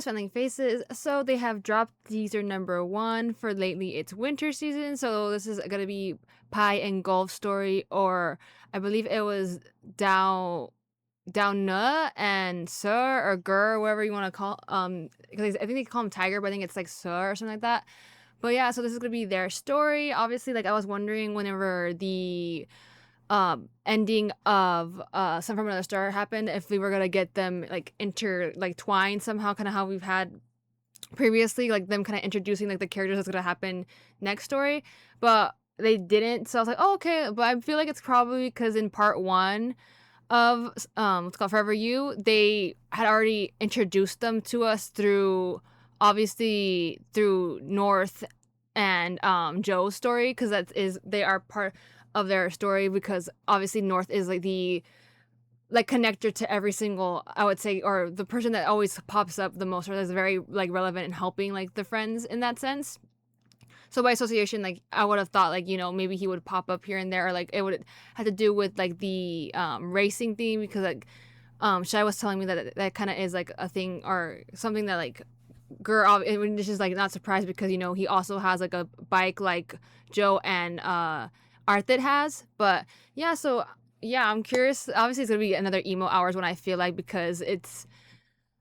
my smiling faces. So they have dropped teaser number 1 for lately. It's winter season, so this is gonna be Pie and Golf story, or I believe it was Down and Sir or Gur, whatever you want to call because I think they call him Tiger, but I think it's like Sir or something like that. But yeah, so this is gonna be their story. Obviously, like I was wondering whenever the ending of Some from Another Star happened, if we were gonna get them like twined somehow, kind of how we've had previously, like them kind of introducing like the characters that's gonna happen next story, but they didn't. So I was like, oh, okay, but I feel like it's probably because in part 1 of what's called Forever You, they had already introduced them to us through North and Joe's story, because they are part of their story, because obviously North is like the connector to every single, I would say, or the person that always pops up the most, or is very like relevant in helping like the friends in that sense. So by association, like I would have thought like, maybe he would pop up here and there, or like it would have to do with like the racing theme, because like Shai was telling me that kind of is like a thing or something that like girl, which is like not surprised, because he also has like a bike like Joe and Arthit has. But yeah, so yeah, I'm curious. Obviously, it's gonna be another emo hours when I feel like, because it's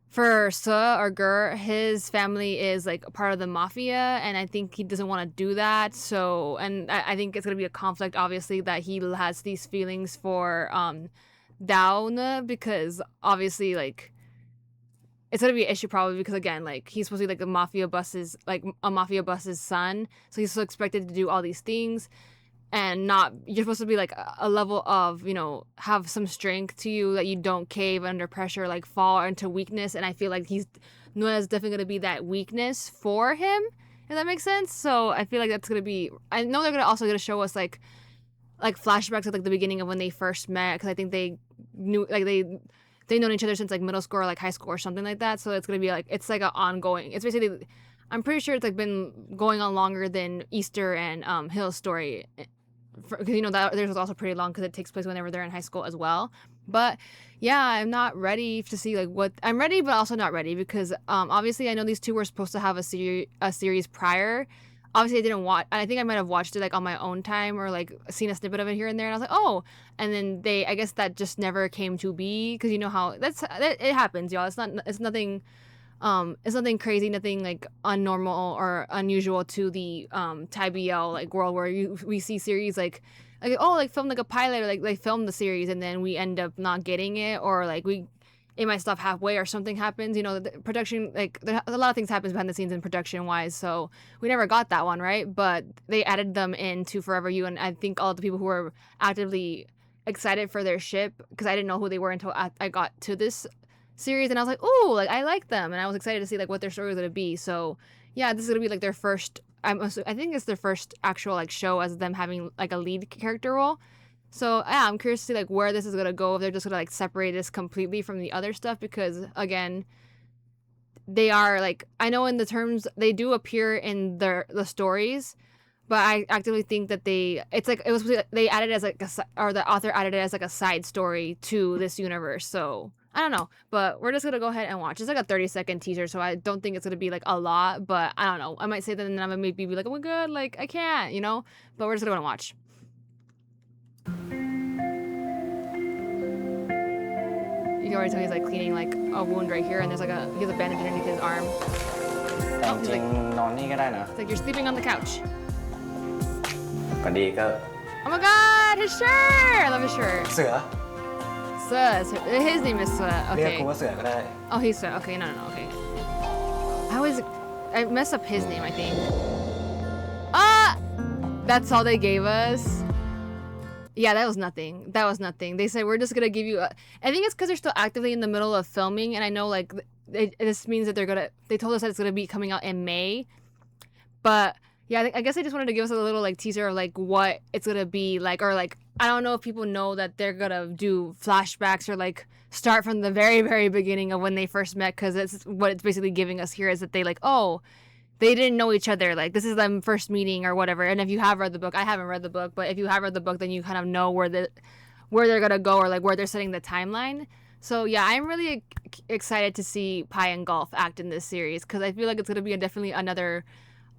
for Suh or Gur, his family is like a part of the mafia, and I think he doesn't want to do that. So, and I think it's gonna be a conflict, obviously, that he has these feelings for Dawn, because obviously like it's gonna be an issue probably, because again, like he's supposed to be like a mafia boss's son, so he's so expected to do all these things. And you're supposed to be like a level of, have some strength to you, that you don't cave under pressure, like fall into weakness. And I feel like Noah's definitely going to be that weakness for him, if that makes sense. So I feel like that's going to be, I know they're also going to show us like flashbacks of like the beginning of when they first met, because I think they knew, like they've known each other since like middle school or like high school or something like that. So it's going to be like, it's like an ongoing, it's basically, I'm pretty sure it's like been going on longer than Easter and Hill's story. Because that theirs was also pretty long, because it takes place whenever they're in high school as well. But yeah, I'm not ready to see like what I'm ready, but also not ready, because obviously I know these two were supposed to have a series prior. Obviously I didn't watch. I think I might have watched it like on my own time, or like seen a snippet of it here and there, and I was like, oh. And then I guess that just never came to be, because you know how it happens, y'all. It's nothing. It's nothing crazy, nothing like unnormal or unusual to the Thai BL like world, where we see series like film like a pilot, or like they film the series and then we end up not getting it, or like it might stop halfway or something happens. The production, like a lot of things happens behind the scenes in production wise, so we never got that one, right? But they added them into Forever You, and I think all the people who were actively excited for their ship, because I didn't know who they were until I got to this series, and I was like, oh, like I like them, and I was excited to see like what their story was gonna be. So yeah, this is gonna be like their first, I think it's their first actual like show as them having like a lead character role. So yeah, I'm curious to see like where this is gonna go, if they're just gonna like separate this completely from the other stuff, because again, they are like, I know in the terms they do appear in the stories, but I actively think that they added as like or the author added it as like a side story to this universe. So I don't know, but we're just gonna go ahead and watch. It's like a 30-second teaser, so I don't think it's gonna be like a lot, but I don't know. I might say that, and then I might maybe be like, oh my god, like I can't, but we're just gonna watch. You can already tell he's like cleaning like a wound right here, and there's like he has a bandage underneath his arm. แต่จริงๆนอนนี่ก็ได้นะ It's like you're sleeping on the couch. ก็ดีก็ Oh my god, his shirt! I love his shirt. เสือ His name is Suh. เรียก Okay. กูว่าเสือก็ได้ Oh, he's Suh. Okay, no, okay. I messed up his name, I think. That's all they gave us. Yeah, that was nothing. They said, we're just gonna give you I think it's because they're still actively in the middle of filming, and I know like this means that they told us that it's gonna be coming out in May. But yeah, I guess they just wanted to give us a little like teaser of like what it's gonna be like, or like I don't know if people know that they're gonna do flashbacks or like start from the very, very beginning of when they first met, because it's what it's basically giving us here is that they like, oh, they didn't know each other, like this is them first meeting or whatever. And if you have read the book, I haven't read the book, but if you have read the book, then you kind of know where they're gonna go, or like where they're setting the timeline. So yeah, I'm really excited to see Pi and Golf act in this series because I feel like it's gonna be definitely another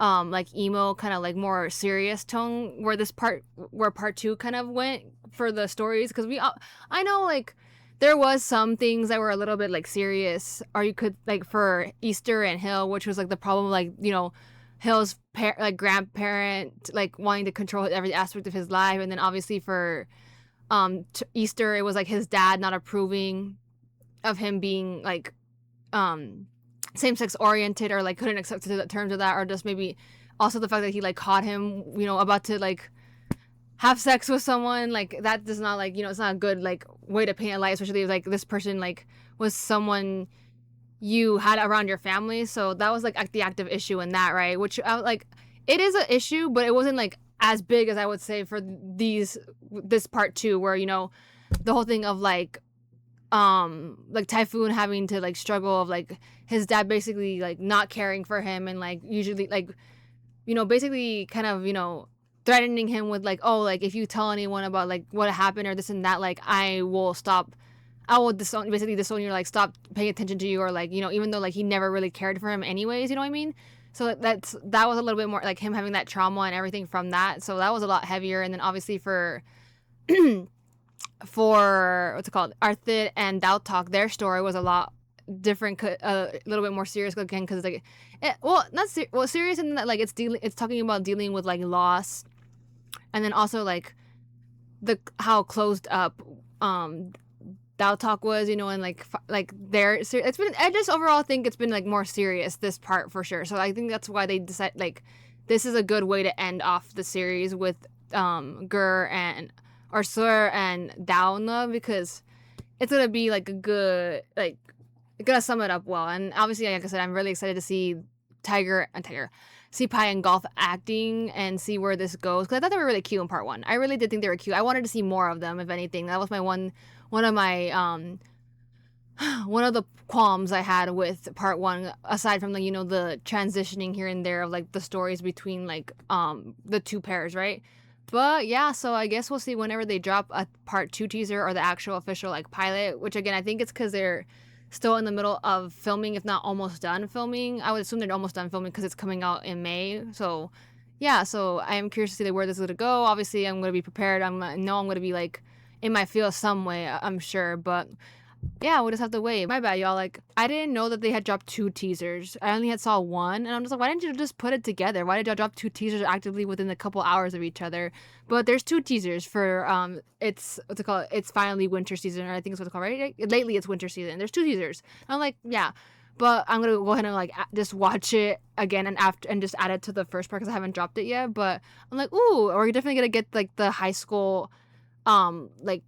like emo kind of like more serious tone where part two kind of went for the stories because I know like there was some things that were a little bit like serious or you could like for Easter and Hill, which was like the problem like Hill's like grandparent like wanting to control every aspect of his life, and then obviously for Easter it was like his dad not approving of him being like same-sex oriented or like couldn't accept the terms of that, or just maybe also the fact that he like caught him about to like have sex with someone like that does not like it's not a good like way to paint a light, especially if like this person like was someone you had around your family. So that was like the active issue in that, right? Which like it is an issue, but it wasn't like as big as I would say for this part two, where the whole thing of like Typhoon having to like struggle of like his dad basically like not caring for him and like usually like basically kind of threatening him with like, oh, like if you tell anyone about like what happened or this and that, like I will disown you, like stop paying attention to you, or like even though like he never really cared for him anyways, you know what I mean? So that was a little bit more like him having that trauma and everything from that, so that was a lot heavier. And then obviously for what's it called, Arthur and Daltok, their story was a lot different, a little bit more serious again, because like serious in that like it's talking about dealing with like loss, and then also like how closed up Daltok was, and like I just overall think it's been like more serious this part for sure. So I think that's why they decide like this is a good way to end off the series with Gur and Sur and Dauna, because it's gonna be like a good like gonna sum it up well. And obviously, like I said, I'm really excited to see see Pi and Golf acting and see where this goes, because I thought they were really cute in part one. I really did think they were cute. I wanted to see more of them, if anything. That was my one of my one of the qualms I had with part one, aside from the the transitioning here and there of like the stories between like the two pairs, right? But yeah, so I guess we'll see whenever they drop a part two teaser or the actual official like pilot, which again I think it's because they're still in the middle of filming, if not almost done filming. I would assume they're almost done filming because it's coming out in May. So yeah, so I am curious to see where this is gonna go. Obviously, I'm gonna be prepared. I'm gonna be like in my field some way, I'm sure, but yeah, we'll just have to wait. My bad, y'all. Like, I didn't know that they had dropped 2 teasers. I only had saw one, and I'm just like, why didn't you just put it together? Why did y'all drop 2 teasers actively within a couple hours of each other? But there's 2 teasers for it's what's it called? It's finally winter season, or I think it's what it's called, right? Lately, it's winter season. There's 2 teasers. I'm like, yeah, but I'm gonna go ahead and like just watch it again and just add it to the first part because I haven't dropped it yet. But I'm like, ooh, we're definitely gonna get like the high school, like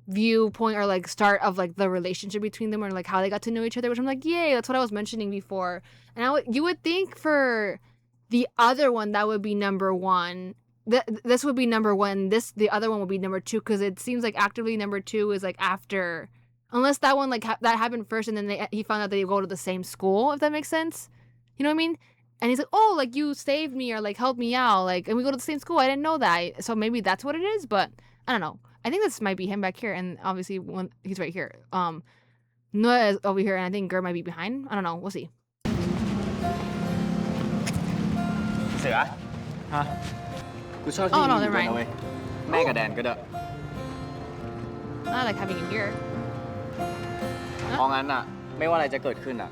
viewpoint or like start of like the relationship between them, or like how they got to know each other, which I'm like, yay, that's what I was mentioning before. And you would think for the other one that would be number 1, this would be number 1, the other one would be number 2, because it seems like actively number 2 is like after, unless that one like that happened first and then he found out they go to the same school, if that makes sense, you know what I mean? And he's like, oh, like you saved me or like helped me out, like, and we go to the same school, I didn't know that. So maybe that's what it is, but I don't know. I think this might be him back here, and obviously when he's right here. Noah is over here, and I think Gur might be behind. I don't know. We'll see. เสือ ฮะ กูชอบที่ Oh, no, นี่ never ด้วย mind. นะเว้ยแม่กับแดนก็ได้ I like having him here. เพราะงั้นอ่ะไม่ว่าอะไรจะเกิดขึ้นอ่ะ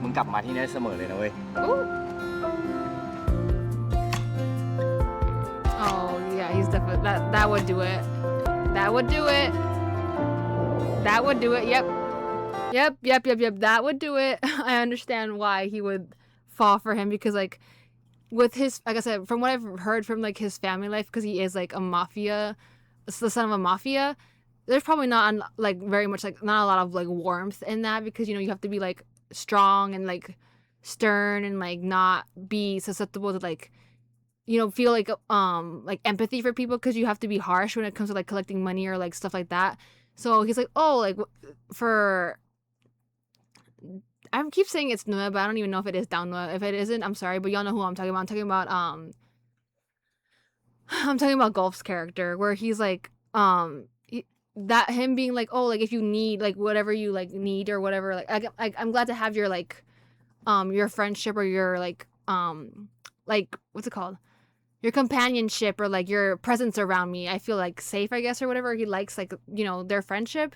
มึงกลับมาที่นี่ได้เสมอเลยนะเว้ย Ooh. Oh yeah, he's definitely that would do it. That would do it. That would do it. Yep. That would do it. I understand why he would fall for him, because like with his, like I said, from what I've heard from like his family life, because he is like the son of a mafia, there's probably not like very much like not a lot of like warmth in that, because you have to be like strong and like stern and like not be susceptible to like feel like empathy for people, because you have to be harsh when it comes to like collecting money or like stuff like that. So he's like, oh, like for, I keep saying it's Noah, but I don't even know if it is down Noah. If it isn't, I'm sorry, but y'all know who I'm talking about. I'm talking about Golf's character, where he's like that him being like, oh, like if you need like whatever you like need or whatever, I'm glad to have your friendship or your like what's it called, your companionship or like your presence around me. I feel like safe, I guess, or whatever. He likes like, you know, their friendship.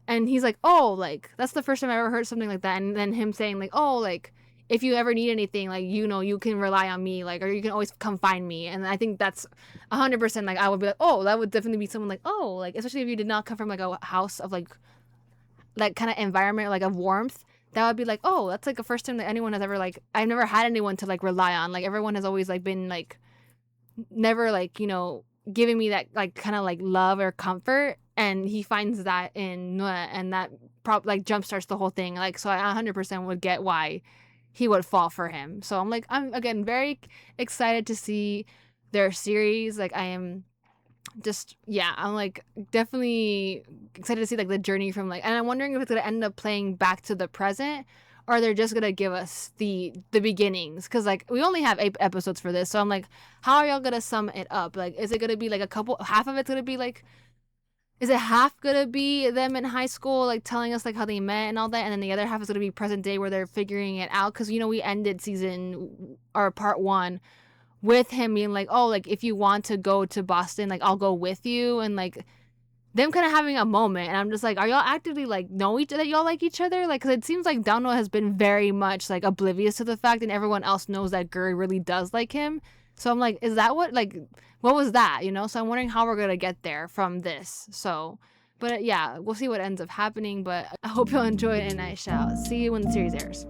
And he's like, oh, like that's the first time I ever heard something like that. And then him saying like, oh, like if you ever need anything, like, you know, you can rely on me, like, or you can always come find me. And I think that's 100%, like, I would be like, oh, that would definitely be someone like, oh, like, especially if you did not come from like a house of like kind of environment, like of warmth. That would be like, oh, that's like the first time that anyone has ever like, I've never had anyone to like rely on. Like everyone has always like been like never like, you know, giving me that like kind of like love or comfort. And he finds that in Nue, and that like jumpstarts the whole thing. Like, so I 100% would get why he would fall for him. So I'm again very excited to see their series. Like I am just, yeah, I'm like definitely excited to see like the journey from like, and I'm wondering if it's gonna end up playing back to the present, or they're just gonna give us the beginnings, because like we only have 8 episodes for this. So I'm like, how are y'all gonna sum it up? Like, is it gonna be like half of it's gonna be like, is it half gonna be them in high school like telling us like how they met and all that, and then the other half is gonna be present day where they're figuring it out? Because, you know, we ended season or part 1 with him being like, oh, like if you want to go to Boston, like I'll go with you, and like them kind of having a moment. And I'm just like, are y'all actively like know each that y'all like each other? Like, because it seems like Download has been very much like oblivious to the fact, and everyone else knows that Guri really does like him. So I'm like, is that what was that, you know? So I'm wondering how we're gonna get there from this. So, but yeah, we'll see what ends up happening. But I hope you'll enjoy it, and I shall see you when the series airs.